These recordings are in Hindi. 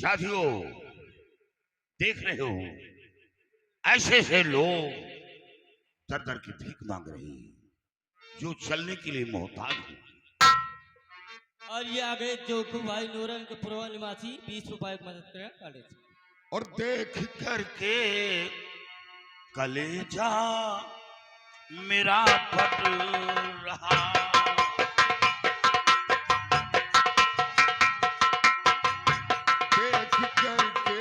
साथियों, देख रहे हो ऐसे ऐसे लोग दर दर की भीख मांग रहे हैं जो चलने के लिए मोहताज हैं। और ये आगे जो भाई नूरन के पूर्व निवासी 20 रुपए की मदद करें काले और देख करके कलेजा मेरा फट रहा। देख करके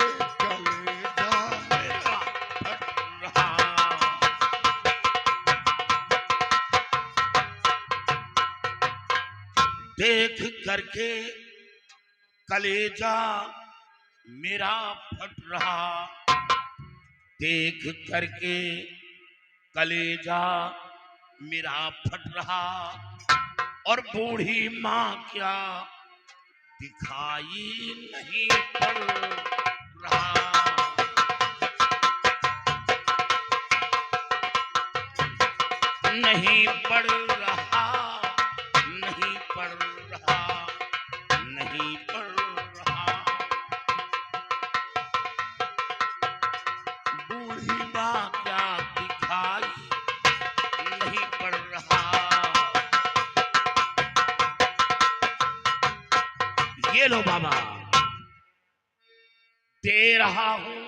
कलेजा मेरा फट रहा। देख करके कलेजा मेरा फट रहा। देख करके कलेजा मेरा फट रहा। और बूढ़ी माँ क्या दिखाई नहीं पड़ रहा। नहीं पड़ रहा, नहीं पड़ रहा, नहीं पड़ रहा। बूढ़ी माँ क्या दिखाई नहीं पड़ रहा। ये लो बाबा, दे रहा हूं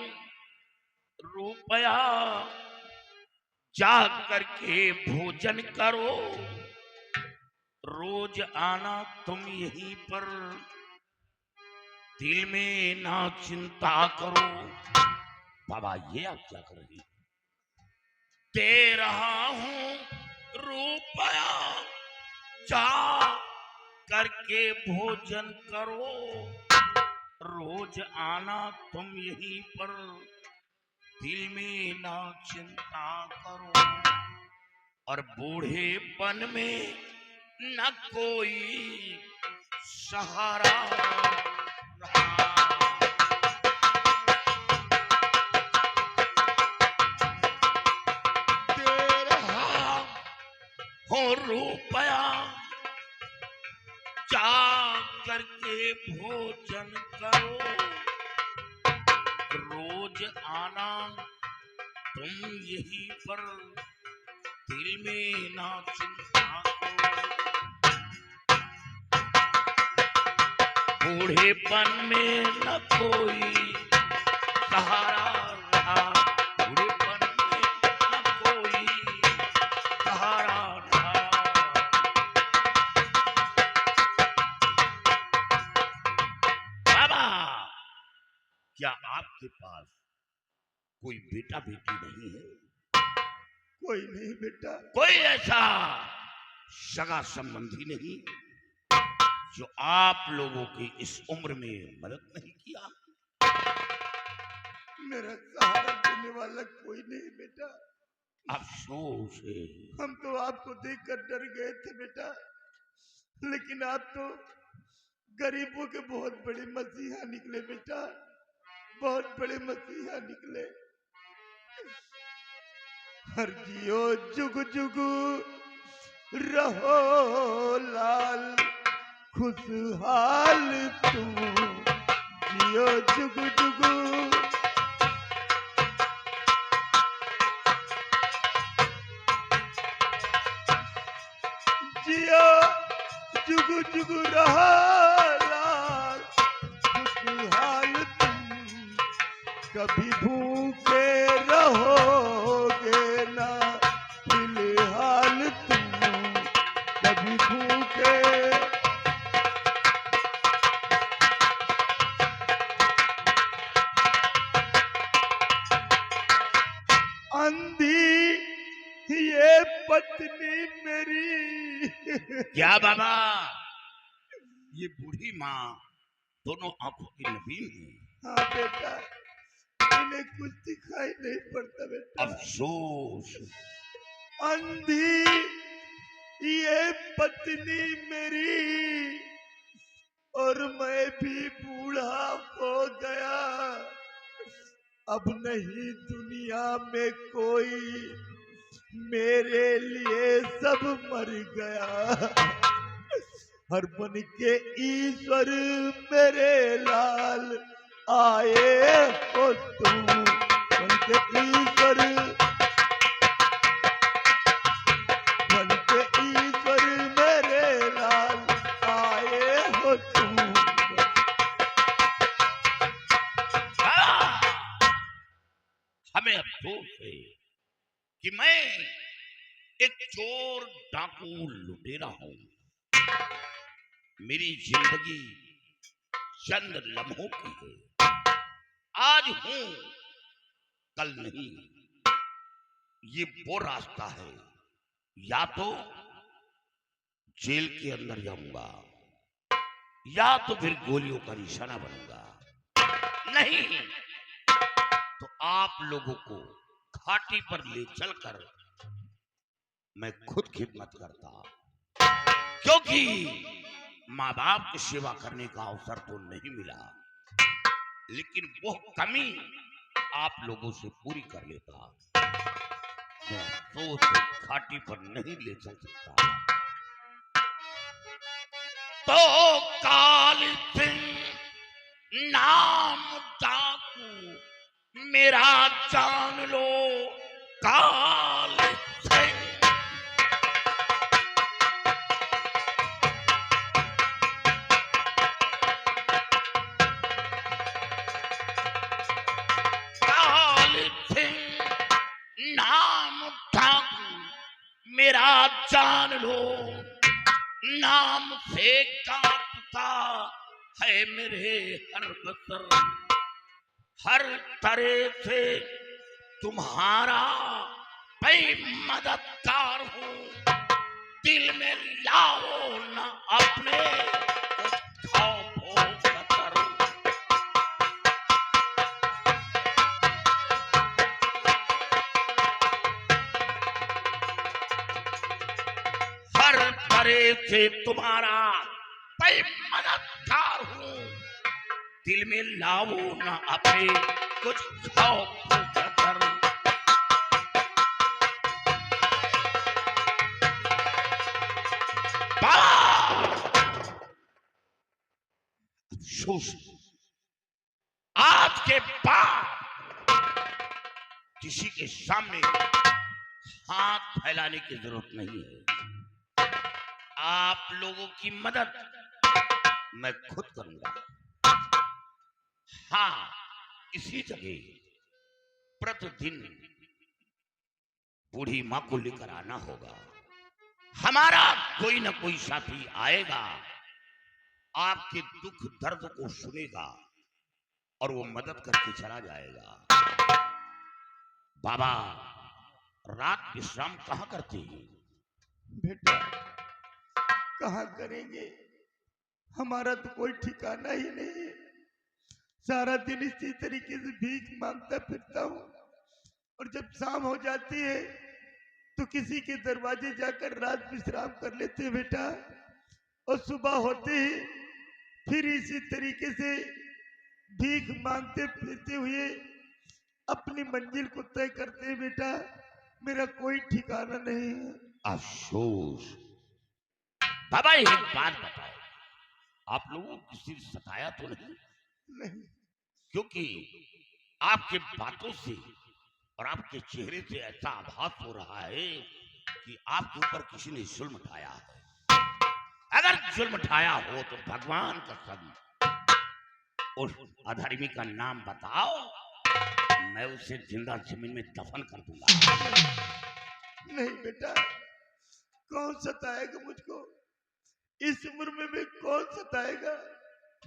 रुपया, जा करके भोजन करो। रोज आना तुम यहीं पर, दिल में ना चिंता करो। बाबा ये आप क्या कर रही? दे रहा हूं रुपया, जा करके भोजन करो। रोज आना तुम यहीं पर, दिल में ना चिंता करो। और बूढ़ेपन में न कोई सहारा रहा। दे रहा हूं रुपया, जा करके भोजन करो। रोज आना तुम यहीं पर, दिल में ना चिंता करो। बूढ़ेपन में न कोई सहारा रहा। बूढ़ेपन में न कोई सहारा रहा। बाबा, क्या आपके पास कोई बेटा बेटी नहीं है? कोई नहीं बेटा। कोई ऐसा सगा संबंधी नहीं जो आप लोगों की इस उम्र में मदद नहीं किया? मेरा सहारा देने वाला कोई नहीं बेटा। अफसोस है। हम तो आपको देखकर डर गए थे बेटा, लेकिन आप तो गरीबों के बहुत बड़े मसीहा निकले बेटा, बहुत बड़े मसीहा निकले। हर जियो जुग जुग रहो लाल, खुशहाल तुम जियो जुग जुग। जियो जुग जुग रहो लाल, खुशहाल तुम कभी भूखे रहोगे ना, फिलहाल तुम कभी भूखे। अंधी ये पत्नी मेरी। क्या बाबा, ये बूढ़ी माँ दोनों आंखों की नबीन है। हाँ बेटा, इन्हें कुछ दिखाई नहीं पड़ता बेटा। अफसोस। अंधी ये पत्नी मेरी, और मैं भी बूढ़ा हो गया। अब नहीं दुनिया में कोई, मेरे लिए सब मर गया। हर बन के ईश्वर मेरे लाल, आए हो तुम बन के ईश्वर, बन के ईश्वर मेरे लाल आए हो तुम। हमें अफसोस है कि मैं एक चोर डाकू लुटेरा हूं। मेरी जिंदगी चंद लम्हों की है। आज हूं कल नहीं। ये वो रास्ता है, या तो जेल के अंदर जाऊंगा या तो फिर गोलियों का निशाना बनूंगा। नहीं तो आप लोगों को घाटी पर ले चलकर मैं खुद खिदमत करता, क्योंकि माँ बाप की सेवा करने का अवसर तो नहीं मिला, लेकिन वो कमी आप लोगों से पूरी कर लेता। मैं तो उसे घाटी पर नहीं ले चल सकता। तो काली सिंह नाम डाकू मेरा जान लो, काली सिंह। काली सिंह नाम डाकू मेरा जान लो, नाम से कांपता है मेरे हर बसर। हर तरह से तुम्हारा मैं मददगार हूँ। दिल में लाओ न अपने खौफो खतर। हर तरह से तुम्हारा मैं मददगार हूँ। दिल में लाओ न अपने कुछ खौफ खतर। अफसोस, आज के बाद किसी के सामने हाथ फैलाने की जरूरत नहीं है। आप लोगों की मदद मैं खुद करूंगा। हाँ, इसी जगह प्रतिदिन बूढ़ी मां को लेकर आना होगा। हमारा कोई ना कोई साथी आएगा, आपके दुख दर्द को सुनेगा और वो मदद करके चला जाएगा। बाबा रात विश्राम कहाँ करते हैं? बेटा कहाँ करेंगे, हमारा तो कोई ठिकाना ही नहीं है। सारा दिन इसी तरीके से भीख मांगता फिरता हूँ, और जब शाम हो जाती है तो किसी के दरवाजे जाकर रात विश्राम कर लेते हैं बेटा, और सुबह होते ही फिर इसी तरीके से भीख मांगते फिरते हुए अपनी मंजिल को तय करते हैं बेटा। मेरा कोई ठिकाना नहीं है। अफसोस। बाबा एक बात बताओ, आप लोगों को किसी ने सताया तो नहीं? नहीं, क्योंकि आपके बातों से और आपके चेहरे से ऐसा आभास हो रहा है कि आपके ऊपर किसी ने जुल्म ढाया है। अगर जुल्म ढाया हो तो भगवान कसम उस अधर्मी का नाम बताओ, मैं उसे जिंदा जमीन में दफन कर दूंगा। नहीं बेटा, कौन सताएगा मुझको? इस उम्र में भी कौन सताएगा?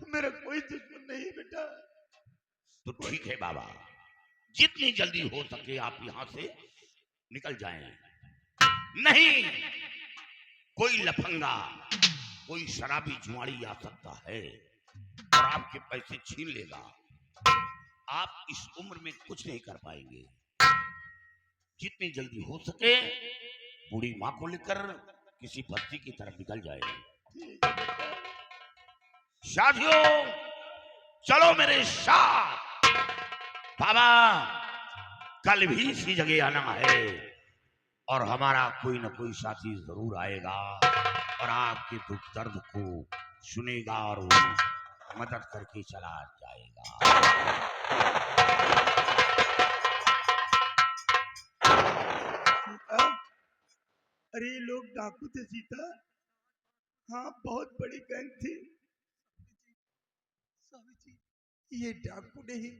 मेरा कोई दुश्मन नहीं बेटा। तो ठीक है बाबा, जितनी जल्दी हो सके आप यहां से निकल जाएं। नहीं, कोई लफंगा, कोई शराबी जुआड़ी आ सकता है और आपके पैसे छीन लेगा। आप इस उम्र में कुछ नहीं कर पाएंगे। जितनी जल्दी हो सके बूढ़ी माँ को लेकर किसी बस्ती की तरफ निकल जाए। साथियों चलो मेरे साथ। बाबा कल भी इसी जगह आना है और हमारा कोई ना कोई साथी जरूर आएगा और आपके दुख दर्द को सुनेगा और वो मदद करके चला जाएगा। सीता, अरे ये लोग डाकू थे सीता। हाँ, बहुत बड़ी गैंग थी। स्वामी जी, ये डाकू नहीं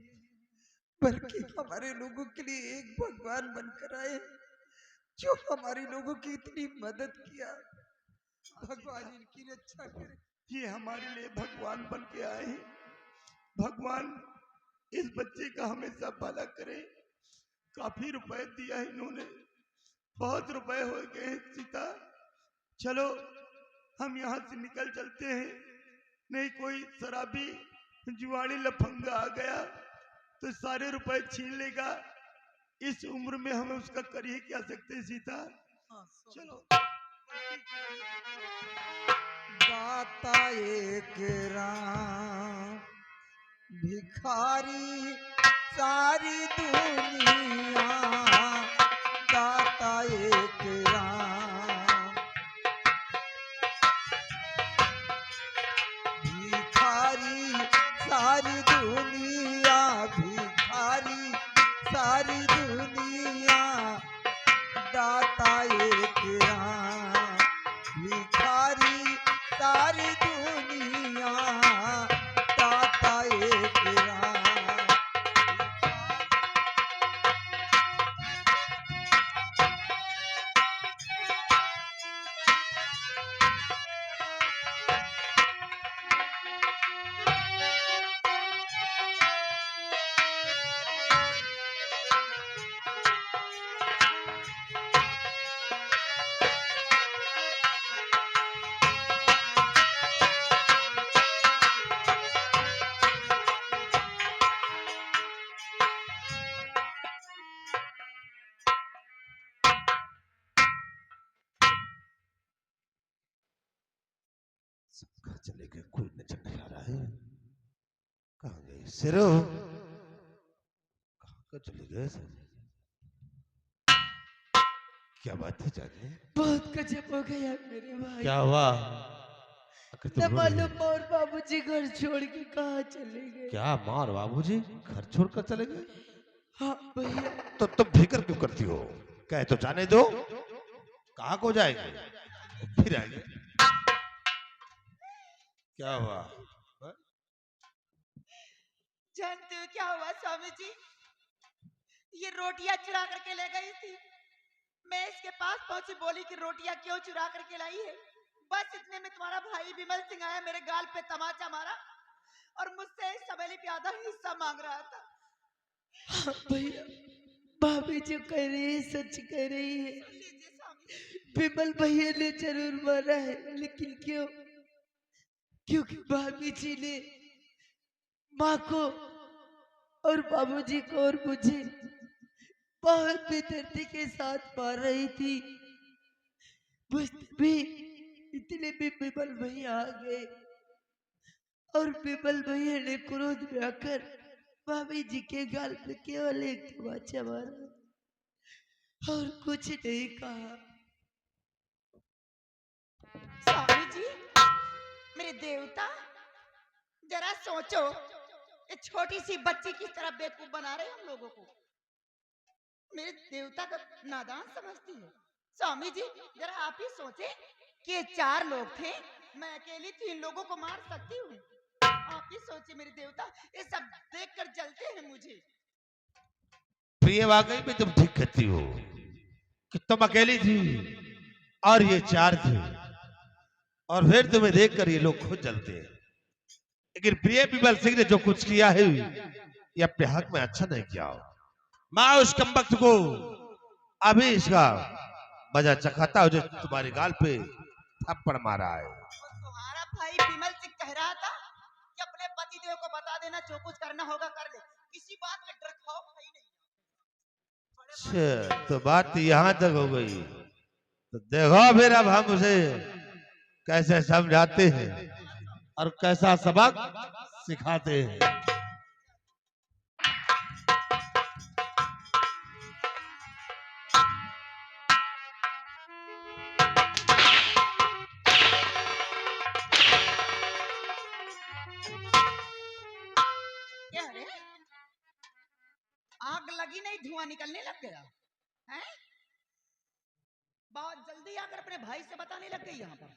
बल्कि हमारे लोगों के लिए एक भगवान बनकर आए, जो हमारे लोगों की इतनी मदद किया। भगवान इनकी रक्षा करे। ये हमारे लिए भगवान बन के आए हैं। भगवान इस बच्चे का हमेशा भला करे। काफी रुपए दिया है इन्होंने, बहुत रुपए हो गए हैं सीता। चलो हम यहाँ से निकल चलते हैं, नहीं कोई शराबी जुआड़ी लफंगा आ गया तो सारे रुपए छीन लेगा। इस उम्र में हमें उसका कर ही क्या सकते हैं सीता। चलो। दाता एक राम भिखारी सारी दुनिया, दाता एक राम भिखारी सारी दुनिया, भिखारी सारी दुनिया, दाता एक राम भिखारी सारी दुनिया, दाता एक राम। कहाँ चले गए? कोई नजर नहीं आ रहा है। कहाँ गए सिरो? कहाँ का चले गए सब? क्या बात है जाने? बहुत गजब हो गया मेरे भाई। क्या हुआ? आखिर तुम न रो रही मालूम हो? और बाबूजी घर छोड़ के कहाँ चले गए। क्या मार बाबूजी घर छोड़कर चले गए? हाँ भैया, तो तुम फिक्र क्यों करती हो? कहे तो जाने दो। कहाँ को जाएंगे? फिर आएंगे। क्या हुआ? हाँ? जानते हो क्या हुआ स्वामी जी? ये रोटियां चुरा करके ले गई थी। मैं इसके पास पहुंची, बोली कि रोटियां क्यों चुरा करके लाई है। बस इतने में तुम्हारा भाई विमल सिंह आया, मेरे गाल पे तमाचा मारा और मुझसे इस सवेली पे आधा हिस्सा मांग रहा था। हाँ भैया, भाभी जो कह रही है सच कह रही है। लीजिए स्वामी जी। विमल भैया ने जरूर मारा है, लेकिन क्यों? क्योंकि भाभी जी ने माँ को और बाबूजी को और मुझे बहुत बेदर्दी के साथ मार रही थी। बस भी इतने में विमल भैया आ गए और विमल भैया ने क्रोध में आकर भाभी जी के गाल पे केवल एक तमाचा मारा और कुछ नहीं कहा। स्वामी जी, मेरे देवता, जरा सोचो, ये छोटी सी बच्ची किस तरह बेवकूफ बना रहे हम लोगों को। मेरे देवता का नादान समझती है। स्वामी जी, जरा आप ही सोचे कि ये 4 लोग थे, मैं अकेली 3 लोगों को मार सकती हूँ। आप ही सोचिए मेरे देवता, ये सब देखकर जलते हैं मुझे। प्रिय, वाकई में तुम ठीक कहती हो कि तुम अकेली थी और ये 4 थे, और फिर तुम्हें देखकर ये लोग खुद जलते हैं। लेकिन प्रिय विमल सिंह ने जो कुछ किया है ये अपने हक में अच्छा नहीं किया। मैं उस कमबख्त को अभी इसका मजा चखाता हूं जो तुम्हारे गाल पे थप्पड़ मारा है। और तुम्हारा भाई विमल सिंह कह रहा था कि अपने पतिदेव को बता देना, जो कुछ करना होगा कर ले, किसी बात का डर खौफ है ही नहीं। अच्छा, तो बात यहां तक हो गई, तो देखो फिर अब हम उसे कैसे समझाते हैं और कैसा सबक सिखाते हैं। कि नहीं धुआं निकलने लग गया है? बहुत जल्दी आकर अपने भाई से बताने लग गई। यहाँ पर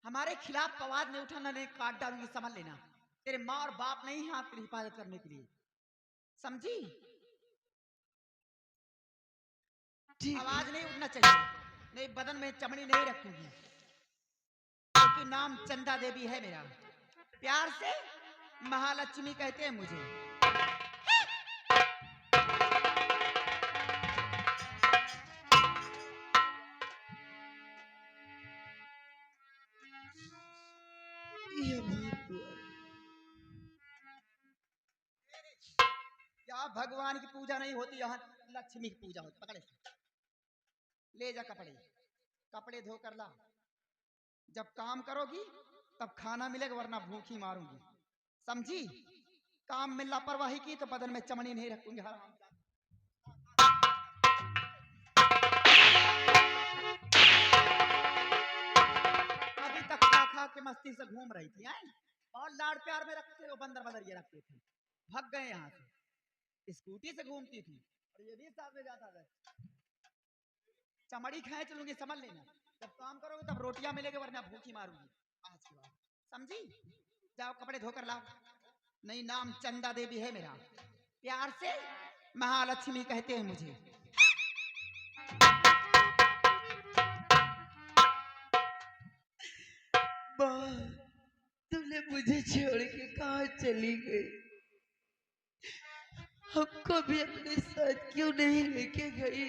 हमारे खिलाफ आवाज नहीं उठाना, नहीं काट डालूंगी, समझ लेना। तेरे माँ और बाप नहीं है आपकी हिफाजत करने के लिए, समझी? आवाज नहीं उठना चाहिए, नहीं बदन में चमड़ी नहीं रखूंगी, क्योंकि नाम चंदा देवी है मेरा। प्यार से महालक्ष्मी कहते हैं मुझे। यहाँ भगवान की पूजा नहीं होती, यहाँ लक्ष्मी की पूजा होती। पकड़े, ले जा कपड़े, कपड़े धो कर ला। जब काम करोगी तब खाना मिलेगा, वरना भूखी मारूंगी, समझी? काम में लापरवाही की तो बदन में चमड़ी नहीं रखूंगी। हराम। अभी तक खा खा के मस्ती से घूम रही थी हैं? और लाड़ प्यार में रखते हो, बंदर बंदर ये रखते थे। भाग गए यहाँ से, स्कूटी से घूमती थी और ये भी साथ में जाता था। चमड़ी खींच लूंगी, समझ लेना। जब काम करोगे तब रोटियां मिलेगी, वरना भूखी मारूंगी आज के बाद, समझी? जाओ कपड़े धोकर लाओ। नहीं नाम चंदा देवी है मेरा, प्यार से महालक्ष्मी कहते हैं मुझे। माँ, तुमने मुझे छोड़ के कहाँ चली गई? हमको भी अपने साथ क्यों नहीं लेके गई?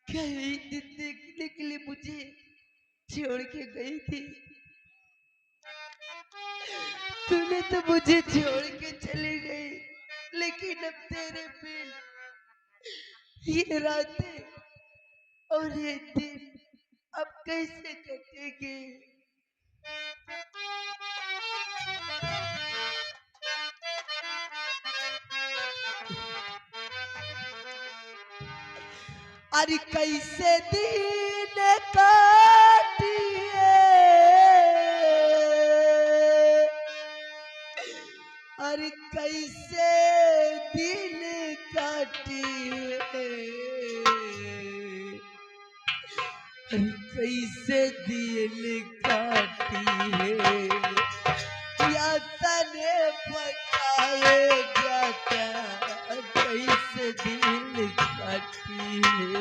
क्या यही दिन देखने के लिए मुझे छोड़ के गई थी? तूने तो मुझे छोड़ के चली गई, लेकिन अब तेरे बिन ये रातें और ये दिन अब कैसे कटेंगे? अरे कैसे दिन काटिए, अरे कैसे दिन काटिए, अरे कैसे दिन काटिए, या तने बताए जाता कैसे दिल काटी है।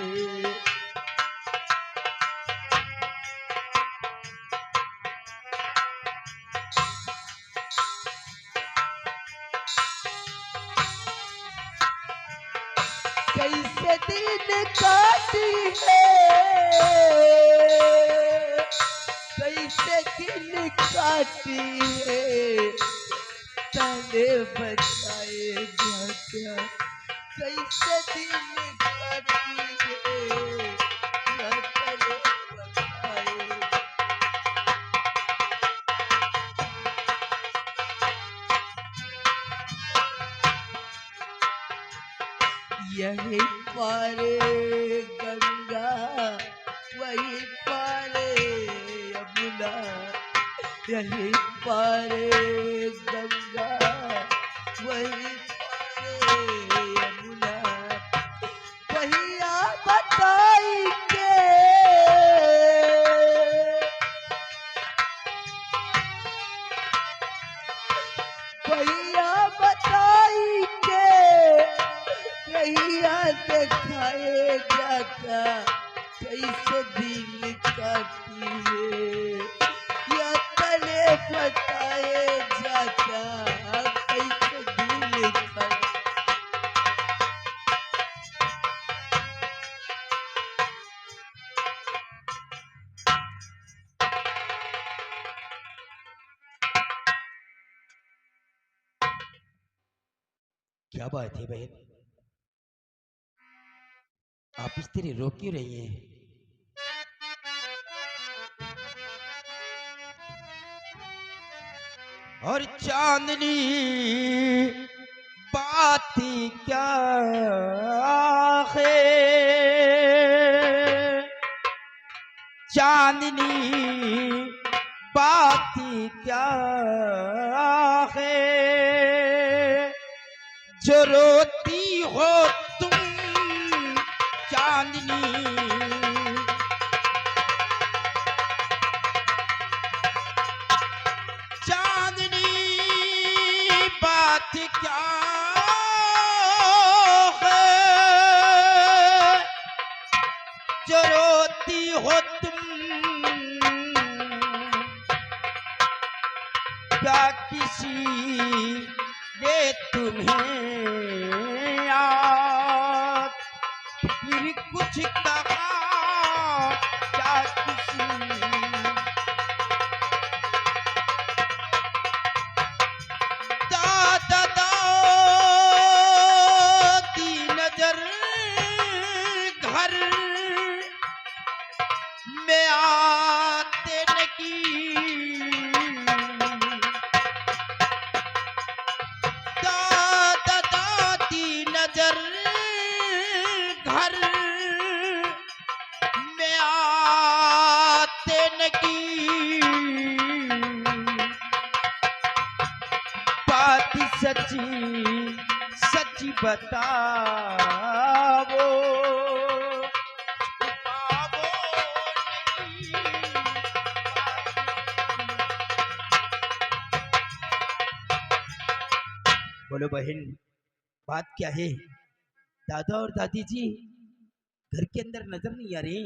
कैसे दिन काटी है, कैसे दिन काटी है, तने बताए जाता कैसे दिन काटी है, या तने बताए। यही पारे गंगा, वही पारे यमुना, यही पारे गंगा, वही पारे यमुना, भैया बताई के, भैया बताई के, रहिया दिखाए जाता कैसे दिल काटी है, या तने बताए जाता कैसे दिल काटी। क्या बात है बहन, आप इस तरह रो क्यों रही हैं? और चांदनी बाती क्या है, चांदनी बाती क्या है, जो रोती हो तुम चांदनी, चांदनी बात क्या है जो रोती हो तुम, क्या किसी ने तुम्हें याद फिर कुछ कहा, क्या किसी दादा दादी नजर घर में आते नहीं, दादा दादी नजर घर में आते नहीं, बात सच्ची सच्ची बताओ, छुपाओ नहीं। बोलो बहन, बात क्या है? दादा और दादी जी घर के अंदर नजर नहीं आ रहे।